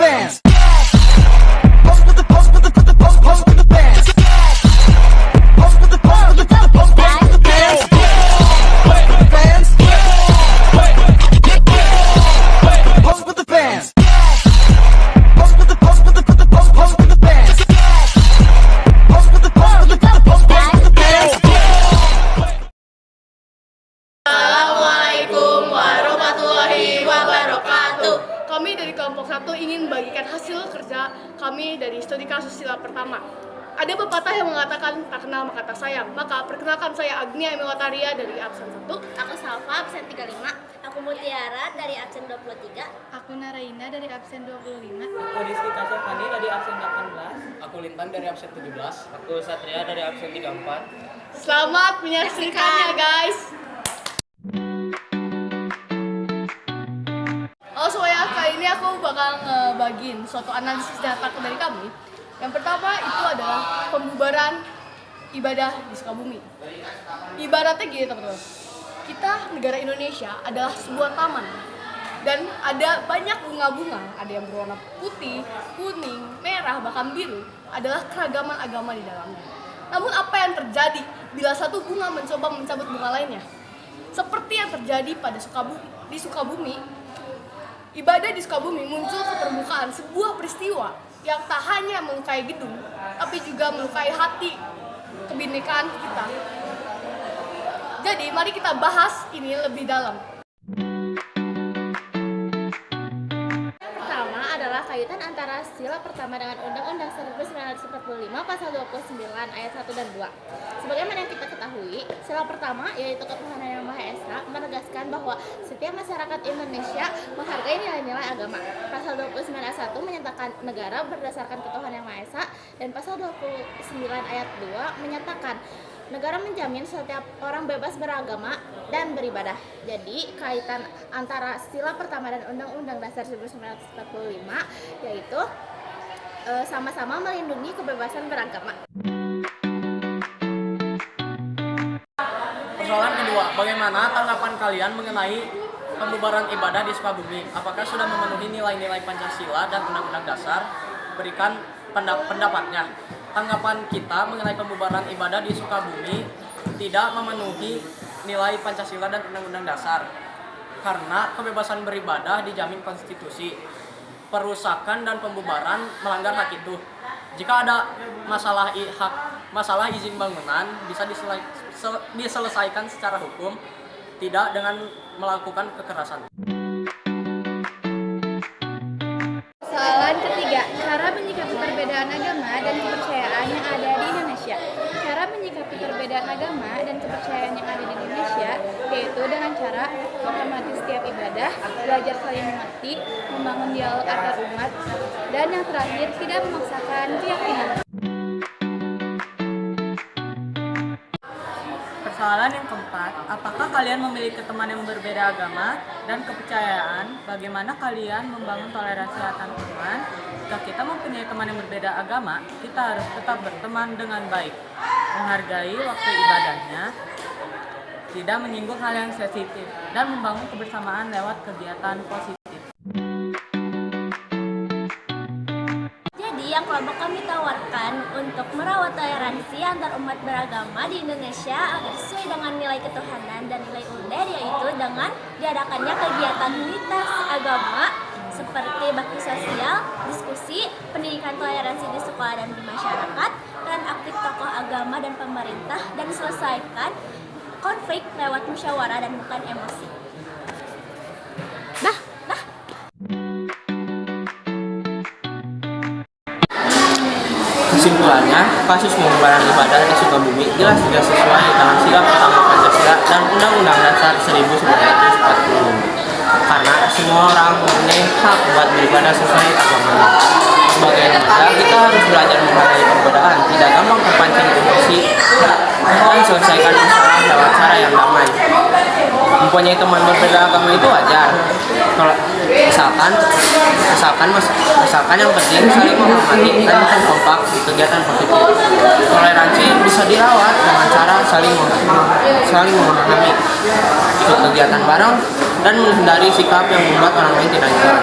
bands. Pose with the pose with the pose with the pose pose with the bands. Pose with the pose with the pose pose pose with the bands. Pose with the bands. Pose with the bands. Pose with the pose with the pose pose with the bands. Pose with the pose with the pose pose with the bands. Assalamualaikum warahmatullahi wabarakatuh. Kami dari kelompok 1 ingin membagikan hasil kerja kami dari studi kasus sila pertama. Ada pepatah yang mengatakan tak kenal maka tak sayang. Maka perkenalkan saya Agnia Emewataria dari absen 1. Aku Salva, absen 35. Aku Mutiara dari absen 23. Aku Naraina dari absen 25. Aku Rizky Kasyafani dari absen 18. Aku Lintang dari absen 17. Aku Satria dari absen 34. Selamat menyaksikannya guys. Soalnya kali ini aku bakal ngebagiin suatu analisis data dari kami. Yang pertama itu adalah pembubaran ibadah di Sukabumi. Ibaratnya gini teman-teman, kita negara Indonesia adalah sebuah taman dan ada banyak bunga-bunga, ada yang berwarna putih, kuning, merah, bahkan biru, adalah keragaman agama di dalamnya. Namun apa yang terjadi bila satu bunga mencoba mencabut bunga lainnya? Seperti yang terjadi pada Sukabumi, ibadah di Sukabumi muncul ke permukaan sebuah peristiwa yang tak hanya melukai gedung, tapi juga melukai hati kebinekaan kita. Jadi, mari kita bahas ini lebih dalam. Pertama adalah kaitan antara sila pertama dengan Undang-Undang 1945 Pasal 29 ayat 1 dan 2. Sebagaimana yang kita ketahui, sila pertama yaitu ketuhanan yang Maha Esa menegaskan bahwa setiap masyarakat Indonesia menghargai nilai-nilai agama. Pasal 29 ayat 1 menyatakan negara berdasarkan ketuhanan yang Maha Esa, dan pasal 29 ayat 2 menyatakan negara menjamin setiap orang bebas beragama dan beribadah. Jadi, kaitan antara sila pertama dan Undang-Undang Dasar 1945 yaitu sama-sama melindungi kebebasan beragama. Persoalan kedua, bagaimana tanggapan kalian mengenai pembubaran ibadah di Sukabumi? Apakah sudah memenuhi nilai-nilai Pancasila dan Undang-Undang Dasar? Berikan pendapatnya. Tanggapan kita mengenai pembubaran ibadah di Sukabumi tidak memenuhi nilai Pancasila dan Undang-Undang Dasar karena kebebasan beribadah dijamin konstitusi. Perusakan dan pembubaran melanggar hak itu. Jika ada masalah izin bangunan bisa diselesaikan secara hukum, tidak dengan melakukan kekerasan. Persoalan ketiga, cara menyikapi perbedaan agama dan kepercayaan yang ada di Indonesia. Cara menyikapi perbedaan agama dan kepercayaan yang ada di Indonesia yaitu dengan cara menghormati setiap ibadah, belajar saling mengerti, membangun dialog antar umat, dan yang terakhir tidak memaksakan keyakinan. Persoalan yang keempat, apakah kalian memiliki teman yang berbeda agama dan kepercayaan? Bagaimana kalian membangun toleransi antar teman? Jika kita mempunyai teman yang berbeda agama, kita harus tetap berteman dengan baik, menghargai waktu ibadahnya, tidak menyinggung hal yang sensitif, dan membangun kebersamaan lewat kegiatan positif. Jadi yang kelompok kami tawarkan untuk merawat toleransi antar umat beragama di Indonesia agar sesuai dengan nilai ketuhanan dan nilai UNER, yaitu dengan diadakannya kegiatan lintas agama seperti bakti sosial, diskusi, pendidikan toleransi di sekolah dan di masyarakat, dan aktif tokoh agama dan pemerintah, dan selesaikan konflik lewat musyawarah dan bukan emosi. Kesimpulannya, kasus pembubaran ibadah di Sukabumi jelas tidak sesuai dengan sila pertama Pancasila dan Undang-Undang Dasar 1945. Karena semua orang mempunyai hak buat beribadah sesuai agamanya. Sebagai negara, kita harus belajar menghargai perbedaan, tidak gampang terpancing emosi, dan selesaikan masalah lewat cara yang damai. Mempunyai teman berbeda agama itu wajar. Kalau misalkan yang penting saling menghormati dan kompak di kegiatan positif. Toleransi bisa dirawat dengan cara saling memahami, ikut kegiatan bareng, dan menghindari sikap yang membuat orang lain tidak nyaman.